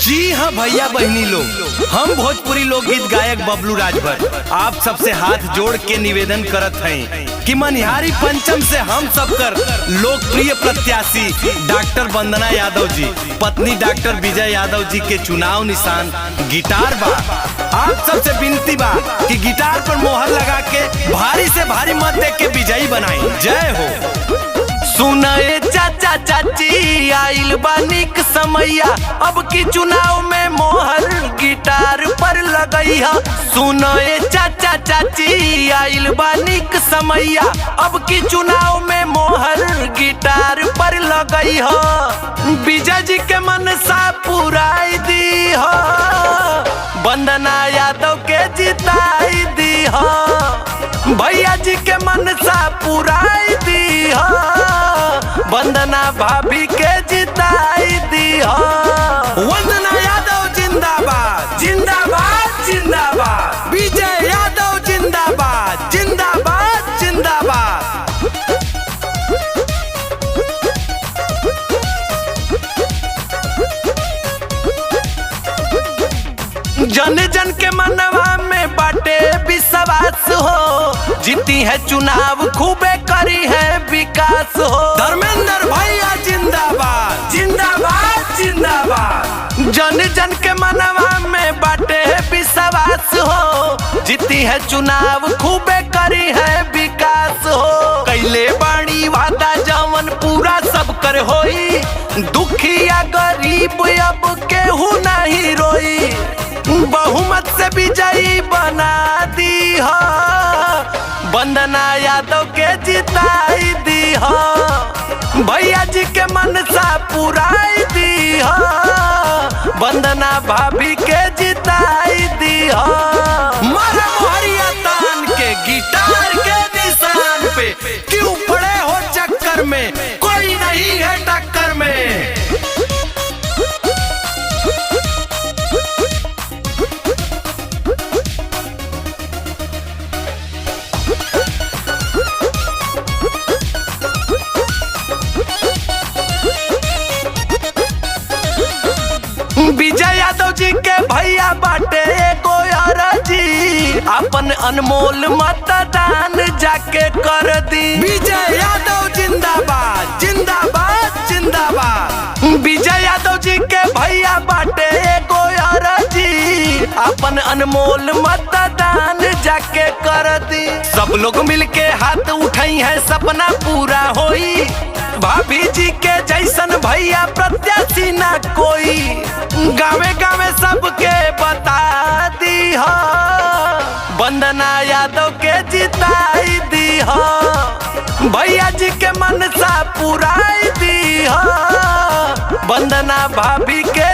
जी हाँ भैया बहनी लोग, हम भोजपुरी लोकगीत गायक बबलू राजभर आप सबसे हाथ जोड़ के निवेदन करत हैं कि मनिहारी पंचम से हम सबकर लोकप्रिय प्रत्याशी डॉक्टर वंदना यादव जी पत्नी डॉक्टर विजय यादव जी के चुनाव निशान गिटार बा। आप सबसे विनती बा कि गिटार पर मोहर लगा के भारी से भारी मत दे के विजयी बनाई। जय हो। सुनाए चाचा चाची आइल बानिक समैया, अब की चुनाव में मोहर गिटार पर लगैया। सुनाए चाचा चाची आइल बानिक समैया, अब की चुनाव में मोहर गिटार पर लगैया। विजय जी के मनसा पुराई दी हो, वंदना यादव के जिताई दी हो। भैया जी के मनसा पुराई दी हो, वंदना भाभी के जिताई दी हो। वंदना यादव जिंदाबाद जिंदाबाद जिंदाबाद, विजय यादव जिंदाबाद जिंदाबाद जिंदाबाद। जन जन के मनवा में बाटे विश्वास हो, जीती है चुनाव खूबे करी है विकास हो। धर्मेंद्र भैया जिंदाबाद जिंदाबाद जिंदाबाद। जन जन के मनवा में बाटे विश्वास हो, जीती है चुनाव खूबे करी है विकास हो। कैले बाणी वादा जवन पूरा सब कर होई, दुखिया गरीब अब केहू नहीं रोई। बहुमत से विजयी बना दी हो, वंदना यादव के जिताई दी हो। भैया जी के मनसा पुराई दी हो, वंदना भाभी के जिताई दी हो। मारा मोहरिया तान के गिटार के निशान पे, क्यों पड़े हो चक्कर में, कोई नहीं है टक्कर में। विजय यादव जी के भैया बाटे एगो जी, अपन अनमोल मतदान जाके कर दी। विजय यादव जिंदाबाद जिंदाबाद जिंदाबाद। विजय यादव जी के भैया बाटे एगो जी, अपन अनमोल मतदान जाके कर दी। सब लोग मिलके हाथ उठाई है, सपना पूरा होई। भाभी जी के जैसन भैया प्रत्याशी ना कोई, गावे गावे सबके बता दी हो, वंदना यादव के जिताई दी हो। भैया जी के मनसा पुराई दी हो, वंदना भाभी के